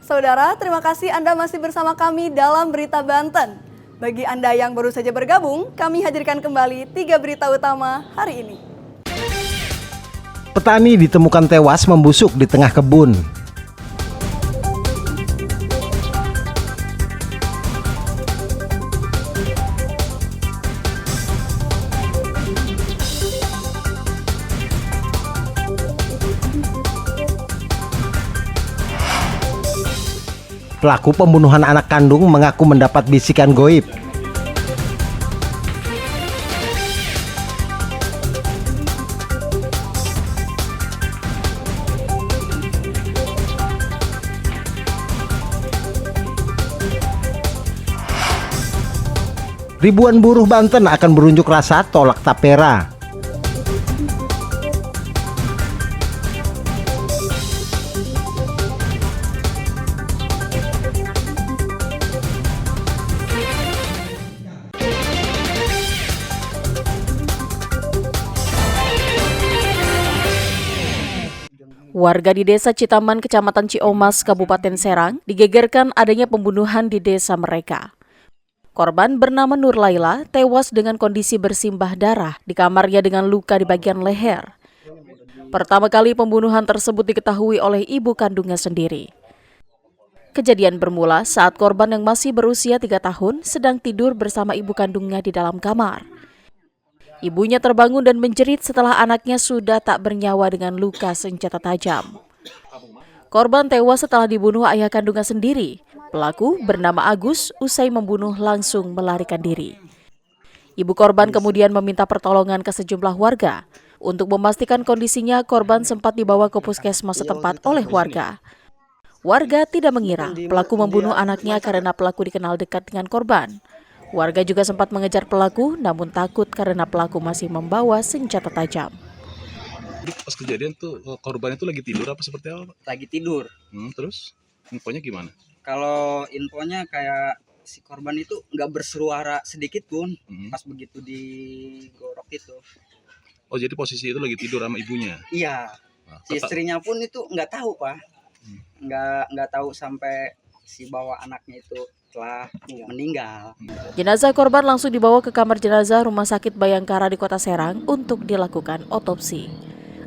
Saudara, terima kasih Anda masih bersama kami dalam Berita Banten. Bagi Anda yang baru saja bergabung, kami hadirkan kembali 3 berita utama hari ini. Petani ditemukan tewas membusuk di tengah kebun. Pelaku pembunuhan anak kandung mengaku mendapat bisikan goib. Ribuan buruh Banten akan berunjuk rasa tolak tapera. Warga di Desa Citaman, Kecamatan Ciomas, Kabupaten Serang, digegerkan adanya pembunuhan di desa mereka. Korban bernama Nur Laila tewas dengan kondisi bersimbah darah di kamarnya dengan luka di bagian leher. Pertama kali pembunuhan tersebut diketahui oleh ibu kandungnya sendiri. Kejadian bermula saat korban yang masih berusia 3 tahun sedang tidur bersama ibu kandungnya di dalam kamar. Ibunya terbangun dan menjerit setelah anaknya sudah tak bernyawa dengan luka senjata tajam. Korban tewas setelah dibunuh ayah kandungnya sendiri. Pelaku bernama Agus usai membunuh langsung melarikan diri. Ibu korban kemudian meminta pertolongan ke sejumlah warga. Untuk memastikan kondisinya, korban sempat dibawa ke puskesmas setempat oleh warga. Warga tidak mengira pelaku membunuh anaknya karena pelaku dikenal dekat dengan korban. Warga juga sempat mengejar pelaku, namun takut karena pelaku masih membawa senjata tajam. Pas kejadian tuh korban itu lagi tidur apa seperti apa? Lagi tidur. Terus infonya gimana? Kalau infonya kayak si korban itu nggak bersuara sedikit pun pas begitu digorok itu. Oh, jadi posisi itu lagi tidur sama ibunya? Iya. Si istrinya pun itu nggak tahu, Pak. Nggak tahu sampai si bawa anaknya itu telah meninggal. Jenazah korban langsung dibawa ke kamar jenazah Rumah Sakit Bayangkara di Kota Serang untuk dilakukan otopsi.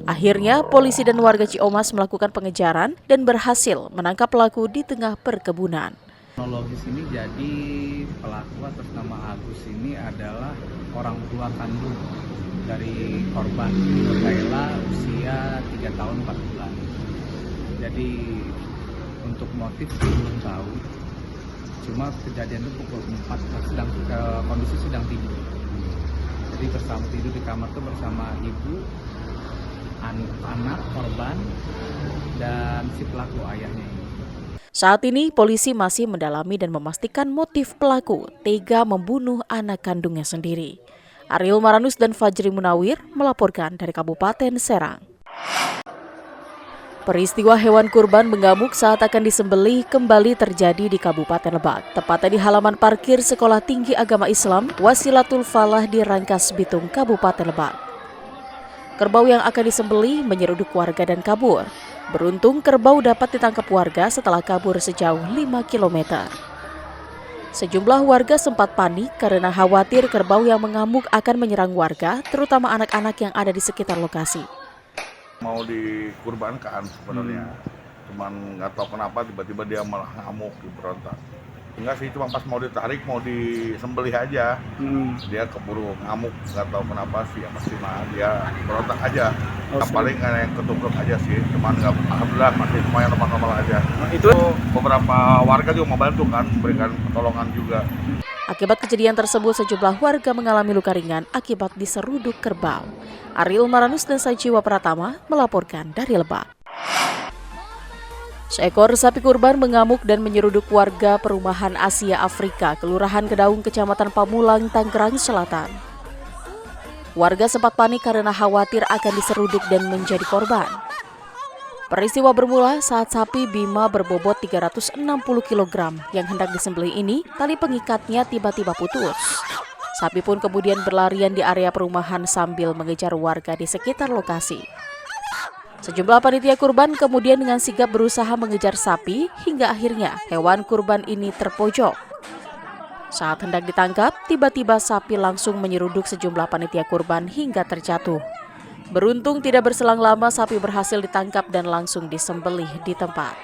Akhirnya, polisi dan warga Ciomas melakukan pengejaran dan berhasil menangkap pelaku di tengah perkebunan. Kronologis ini jadi pelaku atas nama Agus ini adalah orang tua kandung dari korban Nur Laila usia 3 tahun 4 bulan. Jadi untuk motif belum tahu. Cuma kejadian itu pukul 4, kondisi sedang tidur. Jadi bersama tidur di kamar itu bersama ibu, anak korban, dan si pelaku ayahnya ini. Saat ini polisi masih mendalami dan memastikan motif pelaku tega membunuh anak kandungnya sendiri. Ariel Maranus dan Fajri Munawir melaporkan dari Kabupaten Serang. Peristiwa hewan kurban mengamuk saat akan disembelih kembali terjadi di Kabupaten Lebak, tepatnya di halaman parkir Sekolah Tinggi Agama Islam Wasilatul Falah di Rangkas Bitung, Kabupaten Lebak. Kerbau yang akan disembelih menyeruduk warga dan kabur. Beruntung kerbau dapat ditangkap warga setelah kabur sejauh 5 km. Sejumlah warga sempat panik karena khawatir kerbau yang mengamuk akan menyerang warga, terutama anak-anak yang ada di sekitar lokasi. Mau dikurbankan sebenarnya, cuman nggak tahu kenapa tiba-tiba dia malah ngamuk, berontak. Enggak sih, cuma pas mau ditarik, mau disembelih aja, dia keburu ngamuk, nggak tahu kenapa sih, pasti mah dia berontak aja. Yang paling yang ketubruk aja sih, cuman nggak, alhamdulillah masih lumayan normal aja. Itu beberapa warga juga membantu kan, memberikan pertolongan juga. Akibat kejadian tersebut, sejumlah warga mengalami luka ringan akibat diseruduk kerbau. Ariel Maranus dan Sajiwa Pratama melaporkan dari Lebak. Seekor sapi kurban mengamuk dan menyeruduk warga perumahan Asia Afrika, Kelurahan Kedaung, Kecamatan Pamulang, Tangerang Selatan. Warga sempat panik karena khawatir akan diseruduk dan menjadi korban. Peristiwa bermula saat sapi Bima berbobot 360 kg yang hendak disembelih ini, tali pengikatnya tiba-tiba putus. Sapi pun kemudian berlarian di area perumahan sambil mengejar warga di sekitar lokasi. Sejumlah panitia kurban kemudian dengan sigap berusaha mengejar sapi hingga akhirnya hewan kurban ini terpojok. Saat hendak ditangkap, tiba-tiba sapi langsung menyeruduk sejumlah panitia kurban hingga terjatuh. Beruntung tidak berselang lama sapi berhasil ditangkap dan langsung disembelih di tempat.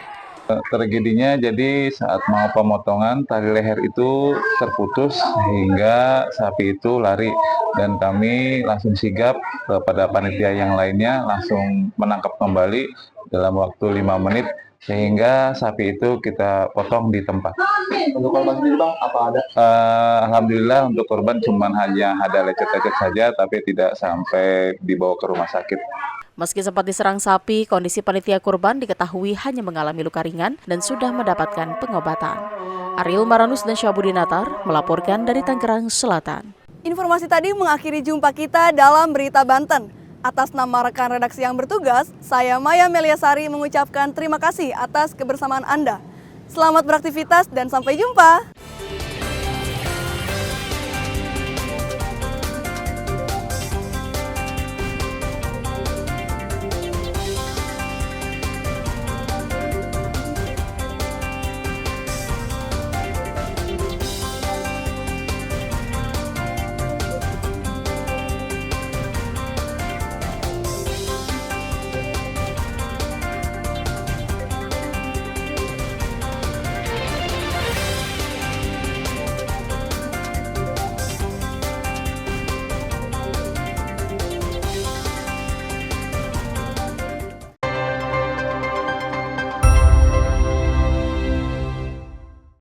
Tragedinya jadi saat mau pemotongan tali leher itu terputus sehingga sapi itu lari dan kami langsung sigap kepada panitia yang lainnya langsung menangkap kembali dalam waktu 5 menit sehingga sapi itu kita potong di tempat. Untuk korban sendiri Bang, apa ada? Alhamdulillah untuk korban cuma hanya ada lecet-lecet saja tapi tidak sampai dibawa ke rumah sakit. Meski sempat diserang sapi, kondisi panitia kurban diketahui hanya mengalami luka ringan dan sudah mendapatkan pengobatan. Ariel Maranus dan Syabudinatar melaporkan dari Tangerang Selatan. Informasi tadi mengakhiri jumpa kita dalam Berita Banten. Atas nama rekan redaksi yang bertugas, saya Maya Meliasari mengucapkan terima kasih atas kebersamaan Anda. Selamat beraktivitas dan sampai jumpa.